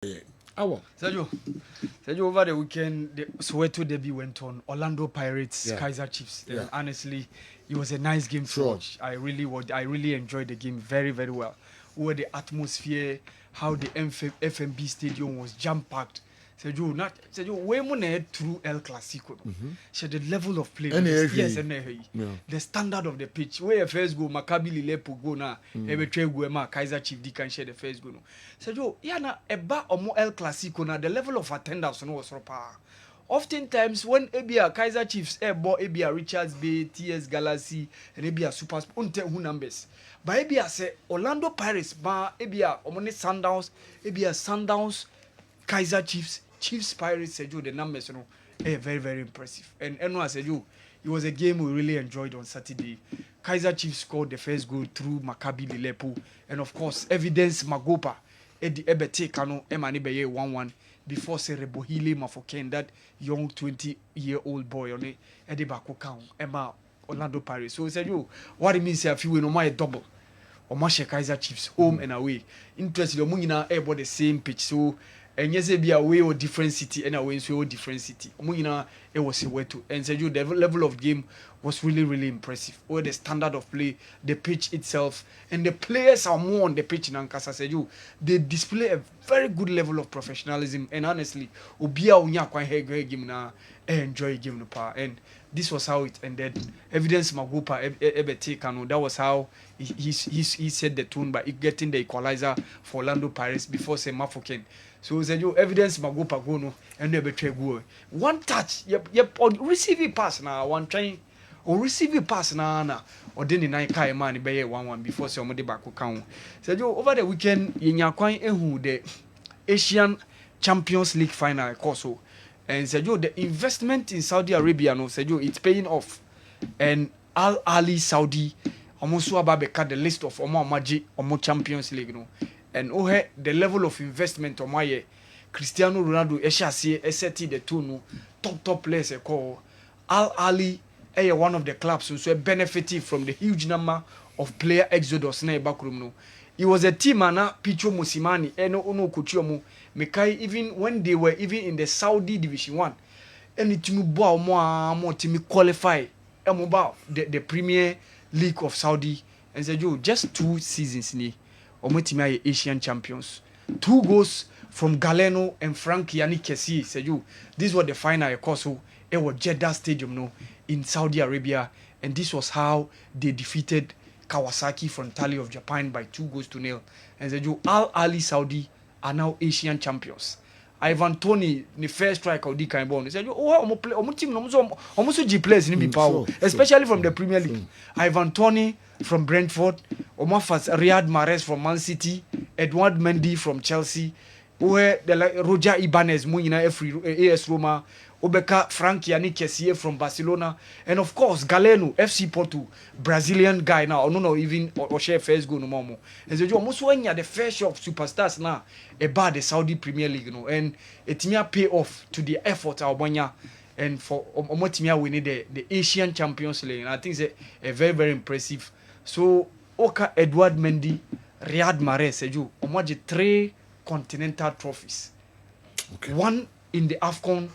Sadio, over the weekend, the Soweto derby went on. Orlando Pirates, Kaiser Chiefs. Honestly, it was a nice game to watch. I really enjoyed the game very, very well. Where the atmosphere, how the FMB stadium was jam-packed. Sadio, way more through El Clasico. So the level of play, the standard of the pitch. Where first go, Maccabi Lilepo go na, Kaiser Chiefs they can share the first go. Sadio, na eba omo El Clasico na the level of attendance no was proper. Oftentimes when Ebia Kaiser Chiefs Ebia Richards Bay, TS Galaxy, and Ebia Super unte who numbers. But Ebia say Orlando Pirates Ebia omone Sundowns, Kaiser Chiefs, Pirates, the numbers, very, very impressive. And I said, it was a game we really enjoyed on Saturday. Kaiser Chiefs scored the first goal through Maccabi Lilepo. And of course, evidence Magopa, Eddie Ebete Kano, Emani Beye 1-1, before Serebohile Mafoken, that young 20-year-old boy, Eddie Bako Emma Orlando Pirates. So he said, what it means if you win a double. Or Masha Kaiser Chiefs, home and away. Interesting, about the same pitch. So, and yes, be away or different city, and away so different city. It was a way to. And so the level of game was really, really impressive. Or the standard of play, the pitch itself, and the players are more on the pitch in Ankasa Seju. They display a very good level of professionalism. And honestly, Obia Unya quite game na enjoy game no power. And this was how it ended. Evidence Magopa Ebete Kano. That was how he set the tone by getting the equalizer for Orlando Pirates before Semafoken. So said evidence Magopa Gono and never betray go. One touch, yep, on receive pass now, one trying or receive pass now, or then in Kai man be 1-1 before somebody back count. Said over the weekend in Yakwan Ehu the Asian Champions League final also. And said the investment in Saudi Arabia no said it's paying off. And Al Ali Saudi almost ababeka the list of Omo Maji Omo Champions League no. And the level of investment on my Cristiano Ronaldo SET the two no top players call Al Ali one of the clubs so benefited from the huge number of player exodus na backroom no. It was a team na Picho Mosimani ono Kuchiomo Mekai even when they were even in the Saudi Division 1 and it me boa more team qualify the Premier League of Saudi and said just 2 seasons ni Omotimia Asian champions. 2 goals from Galeno and Frank Yannick Kessben. Said this was the final course. It was Jeddah Stadium no in Saudi Arabia, and this was how they defeated Kawasaki Frontale of Japan by 2-0. And said Al Ali Saudi are now Asian champions. Ivan Toney, the first striker of the kind of said, omo team almost G players in power, especially from the Premier League. Ivan Toney from Brentford, Riyad Mahrez from Man City, Edouard Mendy from Chelsea, where Roger Ibanez, AS Roma, Obeka Frank Yannick Kessben from Barcelona, and of course Galeno, FC Porto, Brazilian guy now, even share first go no more. And so almost when you're the first share of superstars now about the Saudi Premier League, and it may pay off to the effort of and for Omotimia winning the Asian Champions League. And I think it's a very, very impressive. So Oka Edouard Mendy, Riyad Mahrez, Omoji 3 continental trophies. Okay. 1 in the AFCON,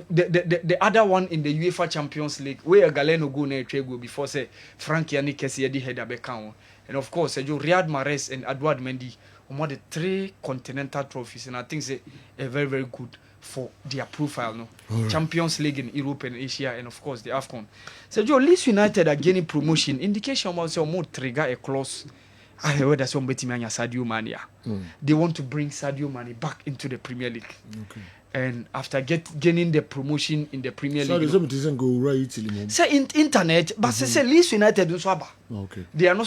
the other one in the UEFA Champions League, where Galeno go na go before say Frank Yannick Kessben head abeka. And of course, Riyad Mahrez and Edouard Mendy the 3 continental trophies, and I think it's a very, very good for their profile, no? Right. Champions League in Europe and Asia, and of course the AFCON. So Leeds United are gaining promotion. Indication about more trigger a clause. I heard that some betting Sadio Mane. They want to bring Sadio Mane back into the Premier League. Okay. And after gaining the promotion in the Premier League, so doesn't go right. Say internet, but say Leeds United also. Okay. They are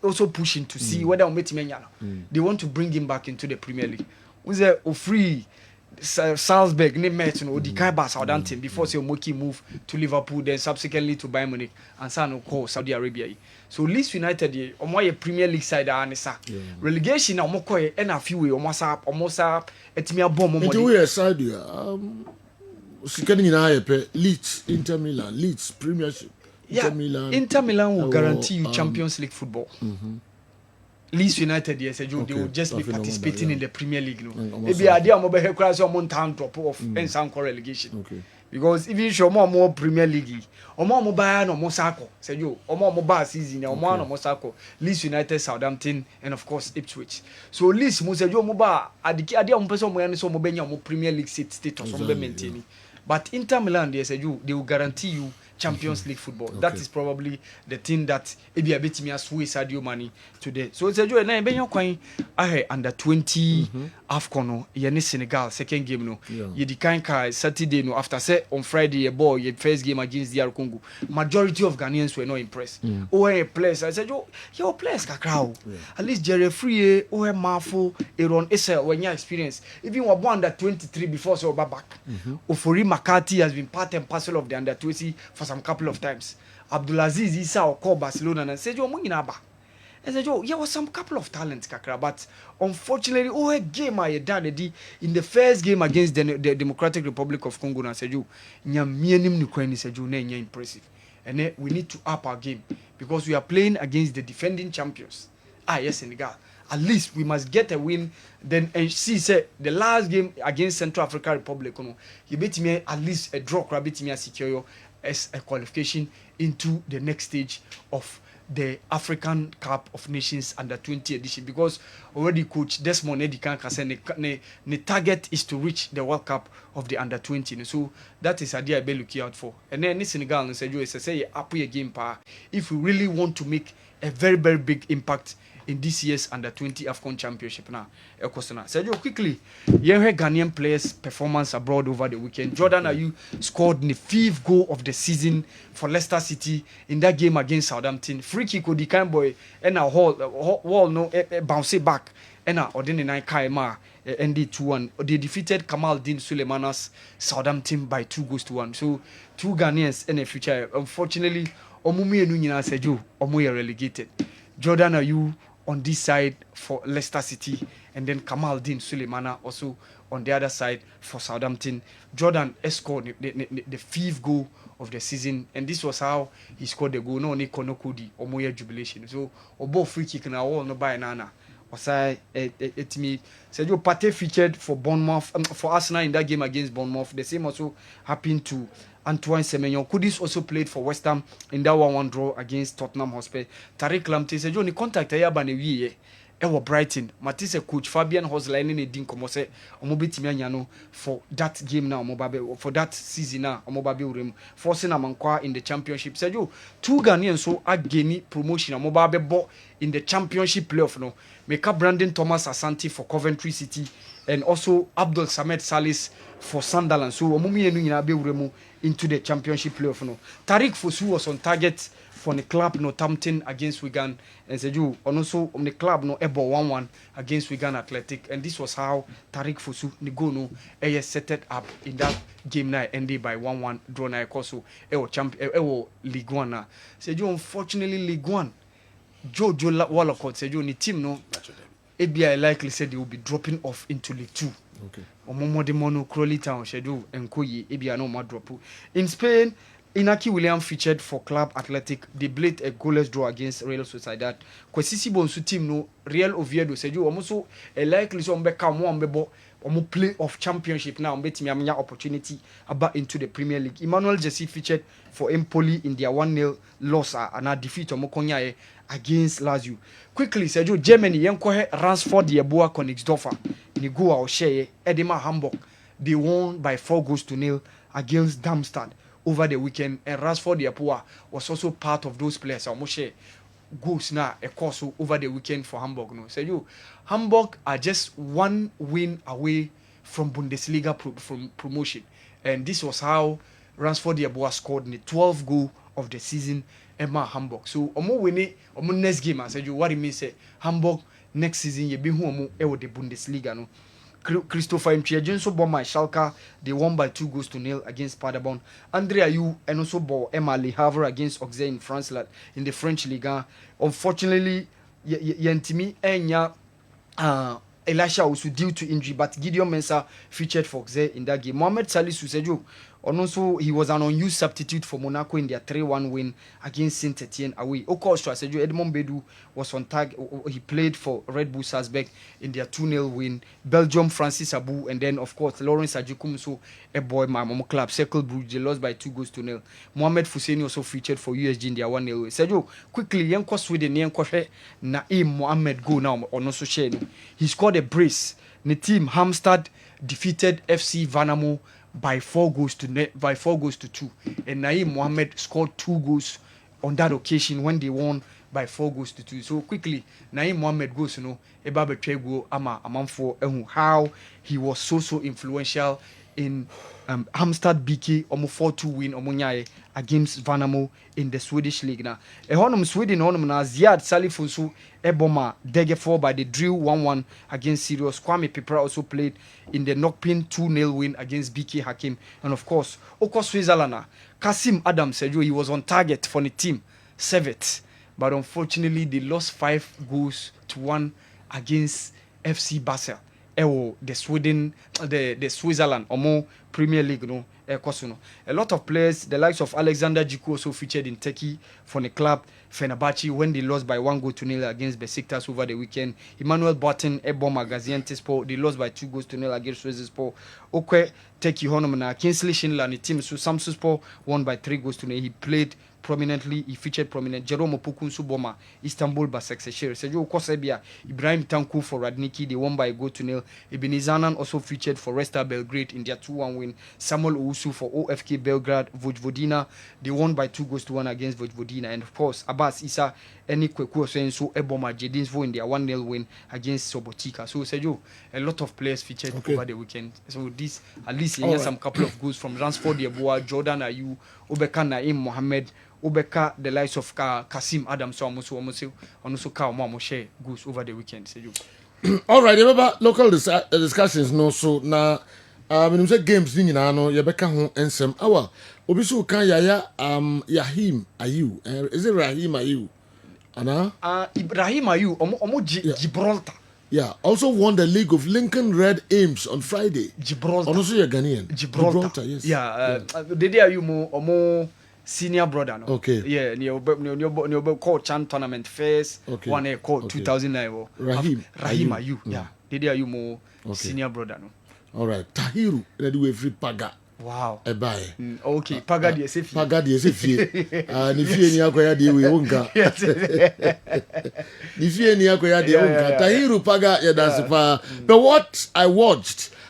also pushing to see whether they want to bring him back into the Premier League. Was there free Salzburg, Southampton before Moki move to Liverpool, then subsequently to Bayern Munich and Saudi Arabia. So Leeds United, a Premier League side, relegation, and a few almost up, Etimia Bomb. Leeds, Inter Milan, Leeds Premiership. Inter Milan will guarantee you Champions League football. Leeds United, yes, they will just be participating in the Premier League. No, maybe I idea mobile head class or mountain drop off and some relegation. Okay. Because if you show more Premier League, or more mobile no more sako, say you, or more mobile season, or more no more sako, Leeds United, Southampton, and of course Ipswich. So Leeds must say you mobile at the idea on person when so mobile Premier League status on maintaining. But Inter Milan, they say you, they will guarantee you Champions League football. Okay. That is probably the thing that ebi abeti me aswe Sadio Mane today. So it's a joy na be yon kwan ahe under 20 AFCON no ye ne Senegal second game no. Ye di kan ka Saturday no after say on Friday ye ball ye first game against DR Congo. Majority of Ghanaians were not impressed. Oh players I said your players kakra. At least Jerry Free oh Mafo Aaron Issa when you experience even one under 23 before so back. Ofori Makati has been part and parcel of the under 20 for some couple of times. Abdulaziz Issa or call Barcelona and said, "Yo, Munginaba." I said, "Yo, there was some couple of talents, kakra, but unfortunately, a game I done in the first game against the Democratic Republic of Congo. And I said, "Yo, nyamianim ni said, "Yo, ne impressive." And then we need to up our game because we are playing against the defending champions. Yes, Senegal. At least we must get a win. Then and see say the last game against Central African Republic, you beat me at least a draw, beat me a secure as a qualification into the next stage of the African Cup of Nations under 20 edition, because already coach Desmond Edikan said the target is to reach the World Cup of the under 20. So that is idea I be looking out for. And then Senegal and said, say up your game power if we really want to make a very, very big impact in this year's under 20 AFCON championship now. Sergio, quickly, you heard Ghanaian players' performance abroad over the weekend. Jordan Ayew scored the 5th goal of the season for Leicester City in that game against Southampton. Free kick the kind boy and a wall no bounce it back and a ordinary 9 kaima ND 2-1. They defeated Kamaldeen Sulemana's Southampton by 2-1. So 2 Ghanaians in the future. Unfortunately, Omumi enu nyina Sergio omo relegated. Jordan Ayew on this side for Leicester City, and then Kamaldeen Sulemana also on the other side for Southampton. Jordan scored the 5th goal of the season, and this was how he scored the goal. No only Konokudi or Moya jubilation. So obo free kick na wall no by nana. Osai it me Sergio Partey featured for Bournemouth for Arsenal in that game against Bournemouth. The same also happened to Antoine Semenyo. Kudus also played for West Ham in that 1-1 draw against Tottenham Hotspur. Tariq Lamptey said, "Johnny contact ayaba ne wie e Brighton. Matisse coach Fabian Hosler ne din komo se omo betimi anya no for that game now for that season now omo babe urem forcing amankwa in the championship." Said you 2 Ghanaians so ageni promotion omo babe bo in the championship playoff no. Meka Brandon Thomas Asante for Coventry City and also Abdul Samed Salis for Sunderland. So omumi enu nyina be uremu into the championship playoff no. Tariq Fosu was on target for the club Northampton against Wigan, and Seju and also on the club no ebo 1-1 against Wigan Athletic, and this was how Tariq Fosu ni go no set it up in that game na ended by 1-1 draw na ekoso ewo League 1 na. Seju unfortunately League 1 Joe Wallacott Seju ni team no ABI likely said they will be dropping off into League 2. Okay. Omomo de Mono Crawley Town schedule and Koyi ABI no more drop. In Spain, Inaki William featured for Club Athletic. They played a goalless draw against Real Sociedad. Kwesisi Bonsu team no Real Oviedo Seju almost a likely so mbeka mo mbebo omo play of championship now mbetimi amnya opportunity about into the Premier League. Emmanuel Jesse featured for Empoli in their 1-0 loss and a defeat omo konyae against Lazio. Quickly Seju Germany yenko Ransford Yeboah Königsdorfer ni go or share Edema Hamburg. They won by 4-0 against Darmstadt over the weekend, and Ransford Yeboah was also part of those players. Almost share goals now a course over the weekend for Hamburg. No, so you Hamburg are just 1 win away from Bundesliga from promotion, and this was how Ransford Yeboah scored the 12th goal of the season. Emma Hamburg. So omo win omo next game. I said you what it means say Hamburg next season you be who omo ewo the Bundesliga no. Christopher Mchiajenso Boma Schalke, they won by 2-0 against Paderborn. Andre Ayew and also ball Emma Le Havre against Auxerre in France in the French Ligue. Unfortunately, Yentimi Enya Elisha also due to injury, but Gideon Mensah featured for Auxerre in that game. Mohamed Salisu said you And also, he was an unused substitute for Monaco in their 3-1 win against Saint-Etienne away. Of course, Edmond Bedu was on tag. He played for Red Bull Salzburg in their 2-0 win. Belgium, Francis Abou, and then, of course, Lawrence Ajukumso, a boy, my Momo club, Cercle Brugge, they lost by 2-0. Mohamed Fousseni also featured for USG in their 1-0 win. Sergio, quickly, Yanko Sweden, Yanko Naim Mohamed go now, or no so share. He scored a brace. The team, Hamstad, defeated FC Vanamo by 4 goals to 2, and Naim Mohamed scored 2 goals on that occasion when they won by 4 goals to 2. So quickly, Naim Mohamed goes, Eba Betrego Ama Amanfo how he was so influential in Hamstad BK 4-2 win Omunyaye against Vanamo in the Swedish league. Now, Sweden na Ziad Salifunsu Eboma Degefo by the drill 1-1 against Sirius. Kwame Pipra also played in the knockpin 2-0 win against BK Hakim. And of course, Oko Switzerland, Kasim Adams said he was on target for the team, 7th. But unfortunately, they lost 5-1 against FC Basel. The Switzerland or more Premier League, a lot of players, the likes of Alexander Jiku also featured in Turkey for the club Fenerbahce when they lost by 1-0 against Besiktas over the weekend. Emmanuel Barton, Eboma Gaziantepspor, they lost by 2-0 against Rizespor. Okwe Turkey Honomana, Kingsley Schindler and the team, so Samsunspor won by 3-0. He played prominently, he featured prominent. Jerome Opokun Suboma, Istanbul Basaksehir. Sergio Kosebia, Ibrahim Tanku for Radniki, they won by 1-0. Ibn Zanan also featured for Resta Belgrade in their 2-1 win. Samuel Owusu for OFK Belgrade, Vojvodina, they won by 2-1 against Vojvodina. And of course, Abbas Issa, Eni Kweku so Eboma Jedinsvo in their 1-0 win against Sobotika. So Sergio, a lot of players featured over the weekend. So this, at least, you some couple of goals from Ransford Yeboah, Jordan Ayew, Obeka Naim Mohamed, Obeka, the likes of Kasim Adams, so also Kao share goals over the weekend. All right, remember local discussions no so now. When you say games, you know, you beka home and some. Our Obisu kan Yaya Yahim Ayew. Is it Rahim Ayew? Anna? Ibrahim Ayew, Omo Gibraltar. Yeah, also won the League of Lincoln Red Ames on Friday. Gibraltar. Also, you're Ghanaian. Gibraltar, yes. Yeah, Dede Ayew more senior brother. No? Okay. Yeah, you called Chan tournament first. Okay. One year called 2009. Rahim Ayew. Yeah, Dede Ayew more senior brother. No. All right, Tahiru, let do free Paga. Wow. Ebae. Okay, Paga di Esefi. Paga di Esefi. Ni fie ni akoya di we wonka. Ni fie ni akoya di wonka. Tahiru Paga ya dance pa. But what I watched,